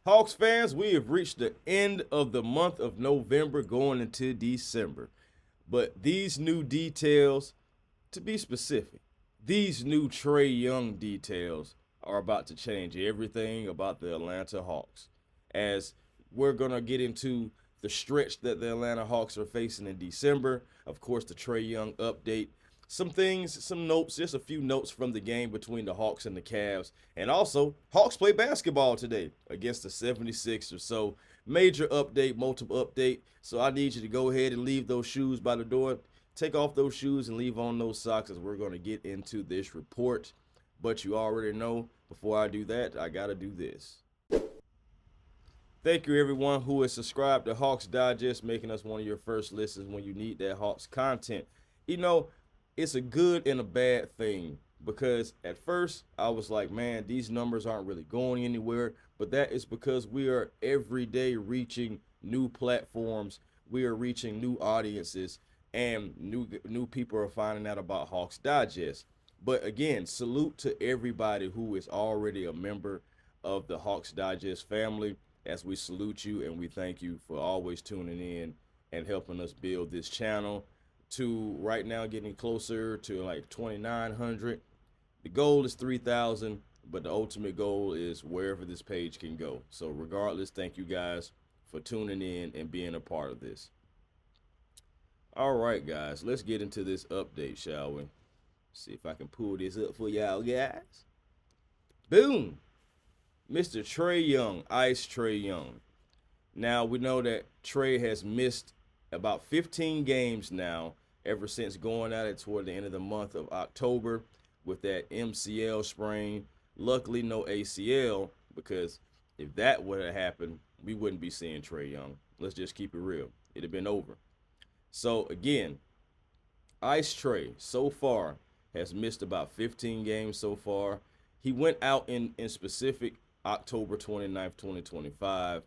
Hawks fans, we have reached the end of the month of November going into December. But these new details, to be specific, these new Trae Young details are about to change everything about the Atlanta Hawks. As we're going to get into the stretch that the Atlanta Hawks are facing in December, of course, the Trae Young update, some things, some notes, just a few notes from the game between the Hawks and the Cavs. And also, Hawks play basketball today against the 76ers. So, major update, multiple update. So, I need you to go ahead and leave those shoes by the door. Take off those shoes and leave on those socks as we're going to get into this report. But you already know, before I do that, I got to do this. Thank you, everyone who has subscribed to Hawks Digest, making us one of your first listens when you need that Hawks content. You know, it's a good and a bad thing because at first I was like, man, these numbers aren't really going anywhere. But that is because we are every day reaching new platforms. We are reaching new audiences, and new people are finding out about Hawks Digest. But again, salute to everybody who is already a member of the Hawks Digest family, as we salute you and we thank you for always tuning in and helping us build this channel to right now getting closer to like 2,900. The goal is 3,000, but the ultimate goal is wherever this page can go. So regardless, thank you guys for tuning in and being a part of this. All right, guys, let's get into this update, shall we? See if I can pull this up for y'all guys. Boom. Mr. Trae Young, Ice Trae Young. Now, we know that Trae has missed about 15 games now ever since going at it toward the end of the month of October with that MCL sprain. Luckily, no ACL, because if that would have happened, we wouldn't be seeing Trae Young. Let's just keep it real. It'd have been over. So, again, Ice Trae so far has missed about 15 games so far. He went out in specific October 29th, 2025.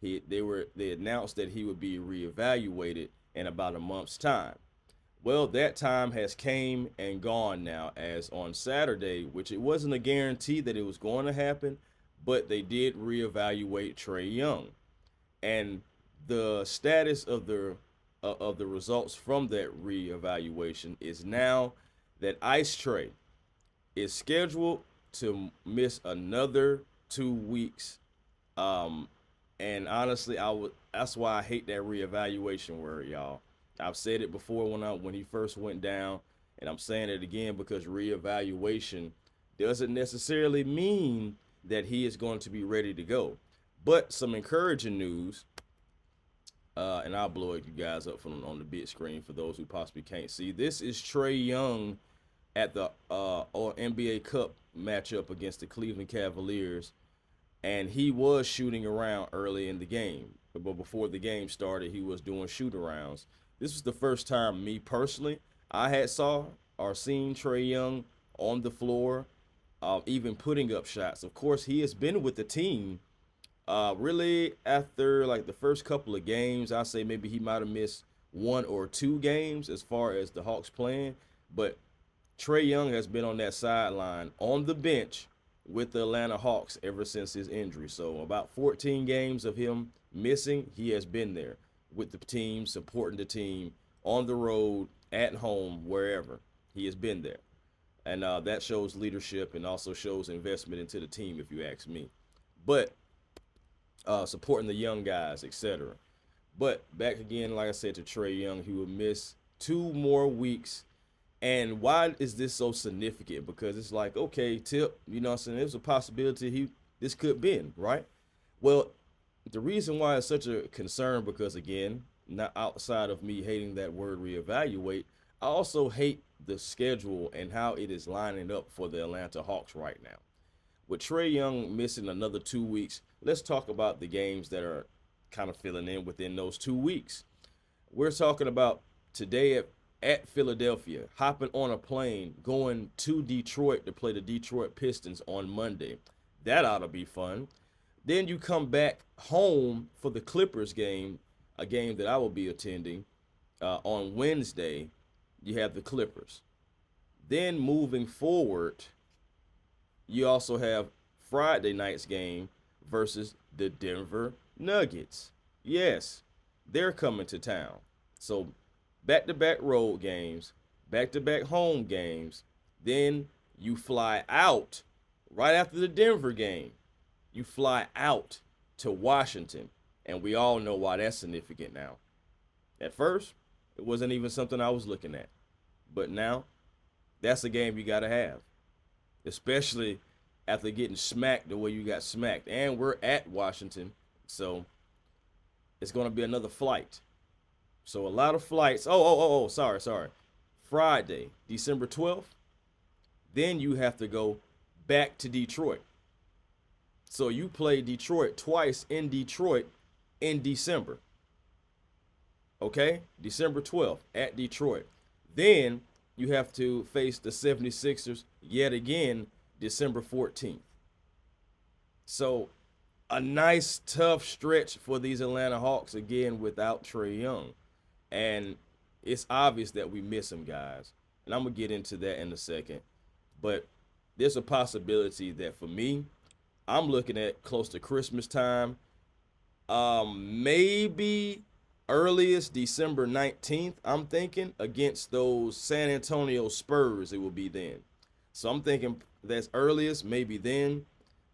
They announced that he would be reevaluated in about a month's time. Well, that time has came and gone now, as on Saturday, which it wasn't a guarantee that it was going to happen, but they did reevaluate Trae Young. And the status of the results from that reevaluation is now that Ice Trae is scheduled to miss another 2 weeks. And honestly, that's why I hate that reevaluation word, y'all. I've said it before when he first went down, and I'm saying it again because reevaluation doesn't necessarily mean that he is going to be ready to go. But some encouraging news, and I'll blow you guys up on the big screen for those who possibly can't see. This is Trae Young at the NBA Cup matchup against the Cleveland Cavaliers, and he was shooting around early in the game. But before the game started, he was doing shoot-arounds. This was the first time, me personally, I had saw or seen Trae Young on the floor, even putting up shots. Of course, he has been with the team. Really, after like the first couple of games, I say maybe he might have missed 1 or 2 games as far as the Hawks playing. But Trae Young has been on that sideline on the bench with the Atlanta Hawks ever since his injury. So about 14 games of him missing, he has been there with the team, supporting the team on the road, at home, wherever. He has been there. And that shows leadership and also shows investment into the team, if you ask me. But supporting the young guys, etc. But back again, like I said, to Trae Young, he will miss 2 more weeks. And why is this so significant? Because it's like, okay, Tip, you know what I'm saying? There's a possibility this could bend, right? Well, the reason why it's such a concern, because again, not outside of me hating that word reevaluate, I also hate the schedule and how it is lining up for the Atlanta Hawks right now. With Trae Young missing another 2 weeks, let's talk about the games that are kind of filling in within those 2 weeks. We're talking about today at Philadelphia, hopping on a plane, going to Detroit to play the Detroit Pistons on Monday. That ought to be fun. Then you come back home for the Clippers game, a game that I will be attending on Wednesday. You have the Clippers. Then moving forward, you also have Friday night's game versus the Denver Nuggets. Yes, they're coming to town. So back-to-back road games, back-to-back home games. Then you fly out right after the Denver game. You fly out to Washington. And we all know why that's significant now. At first, it wasn't even something I was looking at. But now, that's a game you got to have. Especially after getting smacked the way you got smacked. And we're at Washington. So, it's going to be another flight. So, a lot of flights. Sorry. Friday, December 12th. Then you have to go back to Detroit. So, you play Detroit twice in Detroit in December. Okay? December 12th at Detroit. Then you have to face the 76ers yet again December 14th. So a nice tough stretch for these Atlanta Hawks again without Trae Young. And it's obvious that we miss him, guys. And I'm going to get into that in a second. But there's a possibility that for me, I'm looking at close to Christmas time. Maybe earliest December 19th, I'm thinking, against those San Antonio Spurs, it will be then. So I'm thinking that's earliest, maybe then,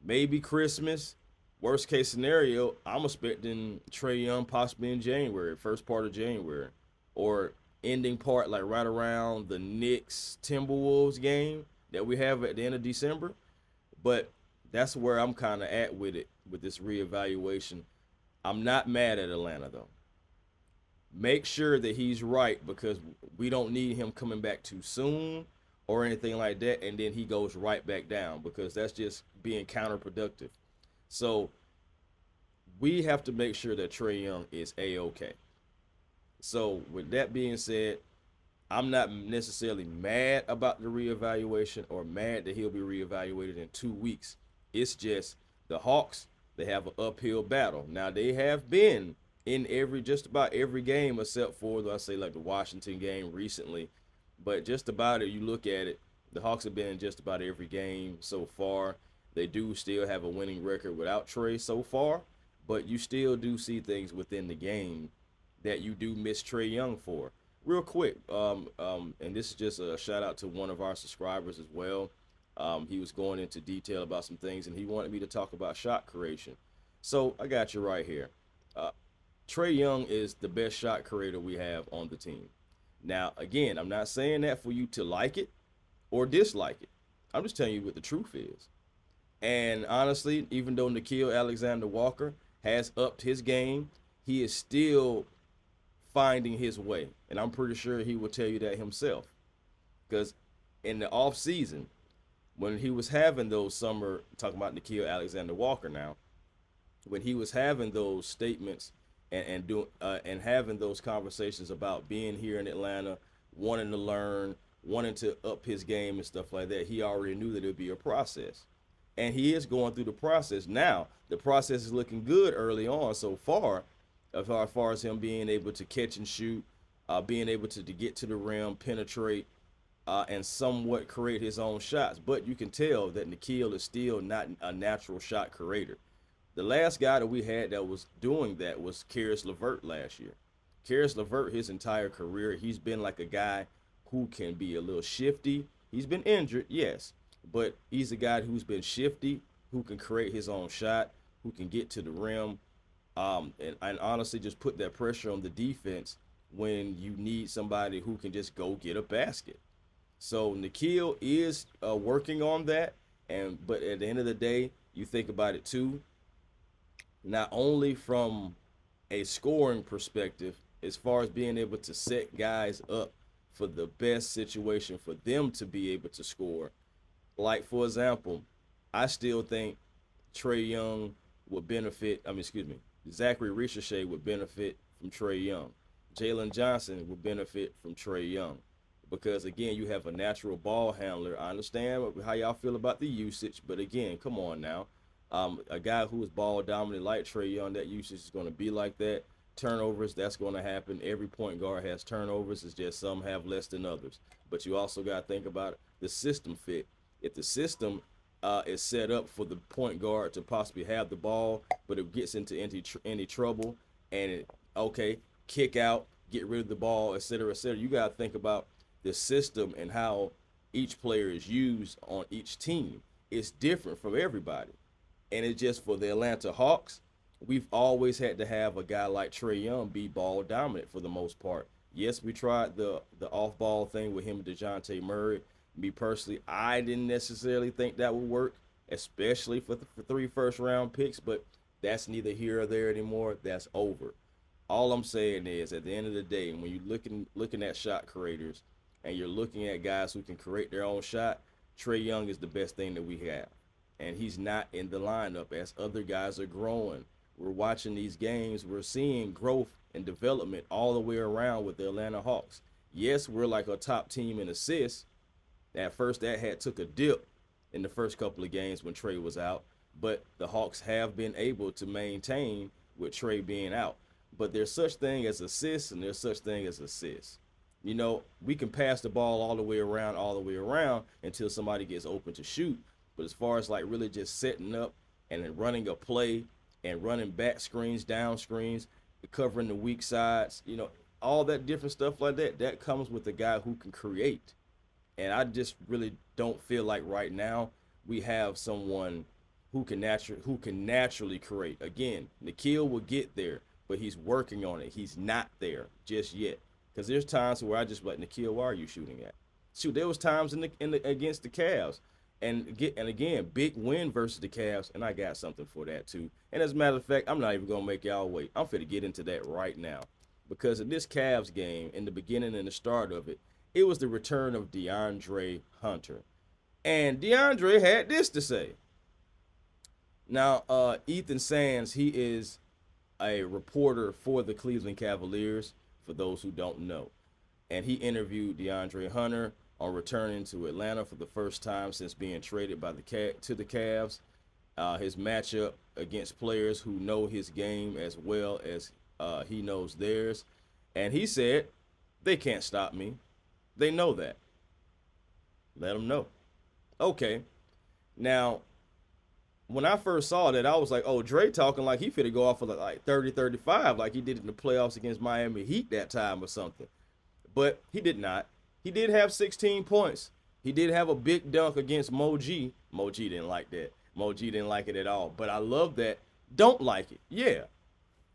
maybe Christmas. Worst case scenario, I'm expecting Trey Young possibly in January, first part of January, or ending part like right around the Knicks Timberwolves game that we have at the end of December. But that's where I'm kind of at with it, with this reevaluation. I'm not mad at Atlanta, though. Make sure that he's right, because we don't need him coming back too soon or anything like that, and then he goes right back down, because that's just being counterproductive. So we have to make sure that Trey Young is A-OK. So with that being said, I'm not necessarily mad about the reevaluation or mad that he'll be reevaluated in 2 weeks. It's just the Hawks, they have an uphill battle. Now, they have been in just about every game except for, I say, like the Washington game recently. But just about it, you look at it, the Hawks have been in just about every game so far. They do still have a winning record without Trey so far, but you still do see things within the game that you do miss Trey Young for. Real quick, and this is just a shout out to one of our subscribers as well. He was going into detail about some things, and he wanted me to talk about shot creation. So I got you right here. Trey Young is the best shot creator we have on the team. Now, again, I'm not saying that for you to like it or dislike it. I'm just telling you what the truth is. And honestly, even though Nickeil Alexander-Walker has upped his game, he is still finding his way. And I'm pretty sure he will tell you that himself. Because in the off season, when he was having those talking about Nickeil Alexander-Walker now, when he was having those statements and having those conversations about being here in Atlanta, wanting to learn, wanting to up his game and stuff like that, he already knew that it would be a process. And he is going through the process now. The process is looking good early on so far, as far as him being able to catch and shoot, being able to get to the rim, penetrate, and somewhat create his own shots. But you can tell that Nickeil is still not a natural shot creator. The last guy that we had that was doing that was Caris LeVert last year. Caris LeVert, his entire career, he's been like a guy who can be a little shifty. He's been injured, yes, but he's a guy who's been shifty, who can create his own shot, who can get to the rim, and honestly just put that pressure on the defense when you need somebody who can just go get a basket. So Nickeil is working on that, but at the end of the day, you think about it too, not only from a scoring perspective, as far as being able to set guys up for the best situation for them to be able to score. Like, for example, I still think Trae Young would benefit, Zaccharie Risacher would benefit from Trae Young. Jalen Johnson would benefit from Trae Young. Because, again, you have a natural ball handler. I understand how y'all feel about the usage, but, again, come on now. A guy who is ball dominant like Trae Young, that usage is going to be like that. Turnovers, that's going to happen. Every point guard has turnovers. It's just some have less than others. But you also got to think about the system fit. If the system is set up for the point guard to possibly have the ball, but it gets into any trouble, and okay, kick out, get rid of the ball, etc., etc. You got to think about the system and how each player is used on each team. It's different from everybody, and it's just for the Atlanta Hawks. We've always had to have a guy like Trey Young be ball dominant for the most part. Yes, we tried the off ball thing with him and DeJounte Murray. Me personally, I didn't necessarily think that would work, especially for 3 first-round picks, but that's neither here or there anymore. That's over. All I'm saying is, at the end of the day, when you're looking at shot creators and you're looking at guys who can create their own shot, Trey Young is the best thing that we have. And he's not in the lineup as other guys are growing. We're watching these games. We're seeing growth and development all the way around with the Atlanta Hawks. Yes, we're like a top team in assists. At first, that had took a dip in the first couple of games when Trey was out. But the Hawks have been able to maintain with Trey being out. But there's such thing as assists and there's such thing as assists. You know, we can pass the ball all the way around until somebody gets open to shoot. But as far as like really just setting up and then running a play and running back screens, down screens, covering the weak sides, you know, all that different stuff like that, that comes with a guy who can create. And I just really don't feel like right now we have someone who can naturally create. Again, Nikhil will get there, but he's working on it. He's not there just yet. Because there's times where I just like, Nikhil, why are you shooting at? Shoot, there was times against the Cavs. And again, big win versus the Cavs, and I got something for that too. And as a matter of fact, I'm not even gonna make y'all wait. I'm finna get into that right now, because in this Cavs game, in the beginning and the start of it, it was the return of DeAndre Hunter, and DeAndre had this to say. Now, Ethan Sands, he is a reporter for the Cleveland Cavaliers, for those who don't know, and he interviewed DeAndre Hunter on returning to Atlanta for the first time since being traded by to the Cavs. His matchup against players who know his game as well as he knows theirs. And he said, they can't stop me. They know that. Let them know. Okay. Now, when I first saw that, I was like, oh, Dre talking like he finna go off for like 30, 35, like he did in the playoffs against Miami Heat that time or something. But he did not. He did have 16 points. He did have a big dunk against Mo G. Mo G didn't like that. Mo G didn't like it at all. But I love that. Don't like it. Yeah.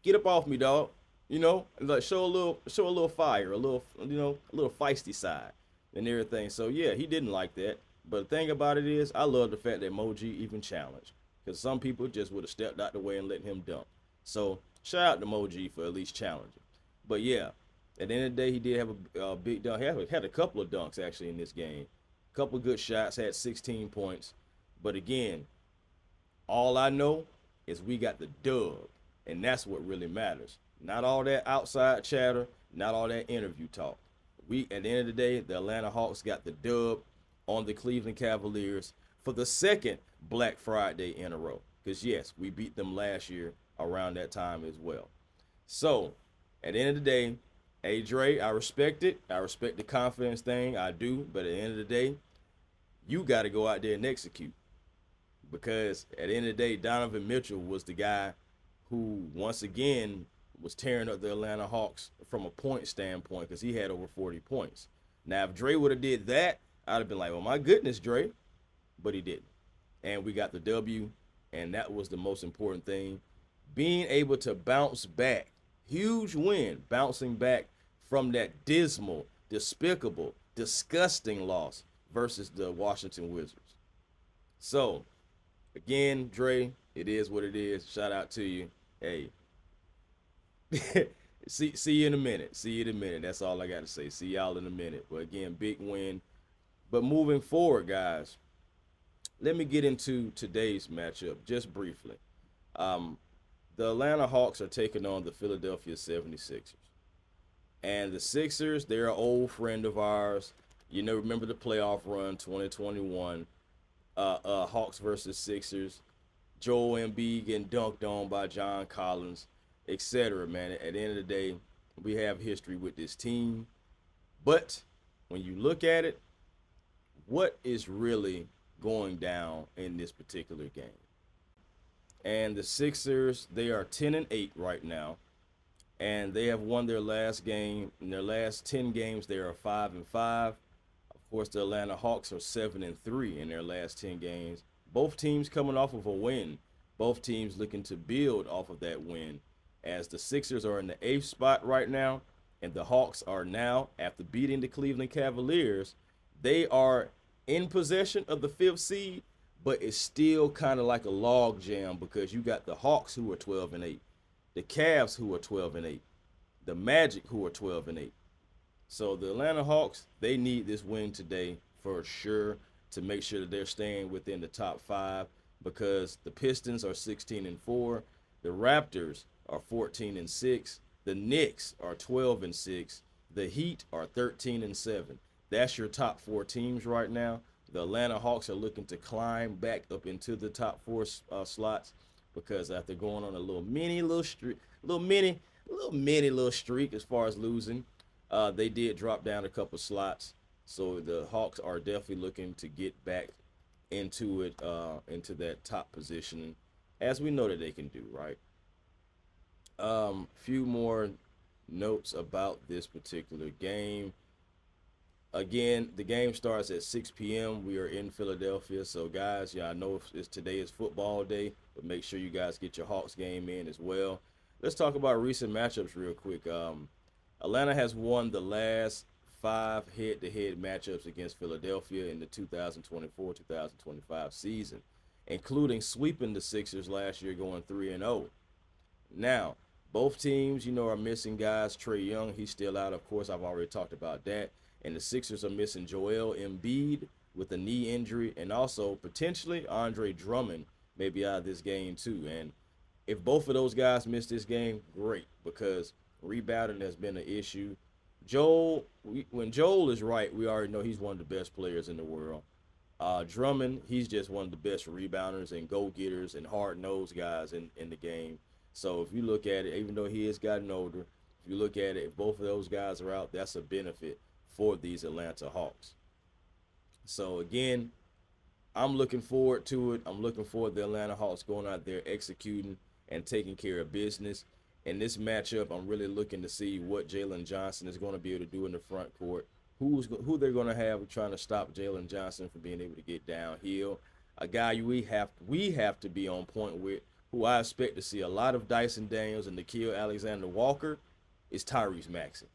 Get up off me, dog. You know, like show a little fire, a little feisty side and everything. So yeah, he didn't like that. But the thing about it is, I love the fact that Mo G even challenged. Because some people just would have stepped out the way and let him dunk. So shout out to Mo G for at least challenging. But yeah. At the end of the day, he did have a big dunk. He had a couple of dunks, actually, in this game. A couple of good shots, had 16 points. But again, all I know is we got the dub, and that's what really matters. Not all that outside chatter, not all that interview talk. At the end of the day, the Atlanta Hawks got the dub on the Cleveland Cavaliers for the second Black Friday in a row. Because, yes, we beat them last year around that time as well. So, at the end of the day, hey, Dre, I respect it. I respect the confidence thing. I do. But at the end of the day, you got to go out there and execute. Because at the end of the day, Donovan Mitchell was the guy who, once again, was tearing up the Atlanta Hawks from a point standpoint because he had over 40 points. Now, if Dre would have did that, I'd have been like, oh, my goodness, Dre. But he didn't. And we got the W, and that was the most important thing. Being able to bounce back. Huge win, bouncing back from that dismal, despicable, disgusting loss versus the Washington Wizards. So, again, Dre, it is what it is. Shout out to you. Hey, see you in a minute. See you in a minute. That's all I got to say. See y'all in a minute. But again, big win. But moving forward, guys, let me get into today's matchup just briefly. The Atlanta Hawks are taking on the Philadelphia 76ers. And the Sixers, they're an old friend of ours. You know, remember the playoff run, 2021. Hawks versus Sixers. Joel Embiid getting dunked on by John Collins, etc., man. At the end of the day, we have history with this team. But when you look at it, what is really going down in this particular game. And the Sixers, they are 10-8 right now, and they have won their last game. In their last 10 games, they are 5-5. Of course, the Atlanta Hawks are 7-3 in their last 10 games. Both teams coming off of a win. Both teams looking to build off of that win, as the Sixers are in the 8th spot right now, and the Hawks are now, after beating the Cleveland Cavaliers, they are in possession of the 5th seed, but it's still kind of like a log jam, because you got the Hawks, who are 12-8, the Cavs, who are 12-8, the Magic, who are 12-8. So the Atlanta Hawks, they need this win today for sure to make sure that they're staying within the top 5, because the Pistons are 16-4, the Raptors are 14-6, the Knicks are 12-6, the Heat are 13-7. That's your top 4 teams right now. The Atlanta Hawks are looking to climb back up into the top 4 slots, because after going on a little mini streak as far as losing, they did drop down a couple slots. So the Hawks are definitely looking to get back into it, into that top position, as we know that they can do, right? Few more notes about this particular game. Again, the game starts at 6 p.m. We are in Philadelphia. So, guys, I know today is football day, but make sure you guys get your Hawks game in as well. Let's talk about recent matchups real quick. Atlanta has won the last 5 head-to-head matchups against Philadelphia in the 2024-2025 season, including sweeping the Sixers last year, going 3-0. Now, both teams, are missing guys. Trae Young, he's still out. Of course, I've already talked about that. And the Sixers are missing Joel Embiid with a knee injury, and also potentially Andre Drummond may be out of this game too. And if both of those guys miss this game, great, because rebounding has been an issue. When Joel is right, we already know he's one of the best players in the world. Drummond, he's just one of the best rebounders and go-getters and hard-nosed guys in the game. So if you look at it, even though he has gotten older, if you look at it, if both of those guys are out, that's a benefit for these Atlanta Hawks. So again, I'm looking forward to it. I'm looking forward to the Atlanta Hawks going out there executing and taking care of business. In this matchup, I'm really looking to see what Jalen Johnson is going to be able to do in the front court. Who they're going to have trying to stop Jalen Johnson from being able to get downhill. A guy we have to be on point with, who I expect to see a lot of Dyson Daniels and Nickeil Alexander-Walker, is Tyrese Maxey.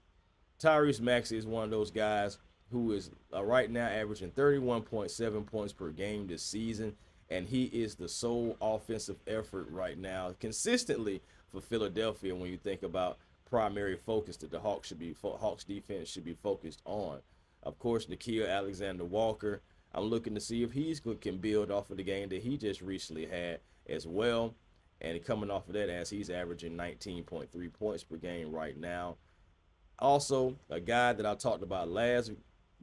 Tyrese Maxey is one of those guys who is right now averaging 31.7 points per game this season, and he is the sole offensive effort right now consistently for Philadelphia when you think about primary focus that the Hawks defense should be focused on. Of course, Nickeil Alexander-Walker, I'm looking to see if he can build off of the game that he just recently had as well, and coming off of that, as he's averaging 19.3 points per game right now. Also, a guy that I talked about last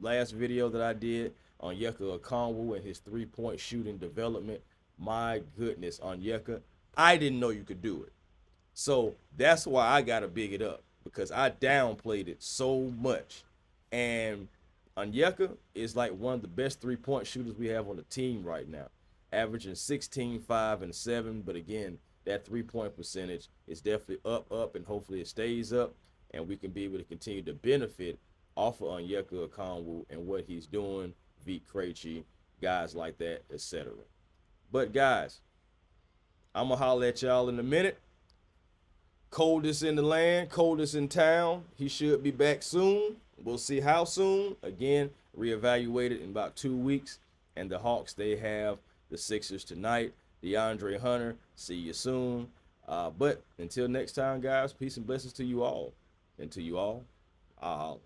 video that I did, Onyeka Okongwu, and his 3-point shooting development. My goodness, Onyeka, I didn't know you could do it. So that's why I got to big it up, because I downplayed it so much. And Onyeka is like one of the best 3-point shooters we have on the team right now, averaging 16, 5, and 7. But again, that 3-point percentage is definitely up, and hopefully it stays up, and we can be able to continue to benefit off of Onyeka Okongwu and what he's doing, Vit Krejci, guys like that, etc. But guys, I'm going to holler at y'all in a minute. Coldest in the land, coldest in town. He should be back soon. We'll see how soon. Again, reevaluated in about 2 weeks. And the Hawks, they have the Sixers tonight. DeAndre Hunter, see you soon. But until next time, guys, peace and blessings to you all. And to you all, I'll holler.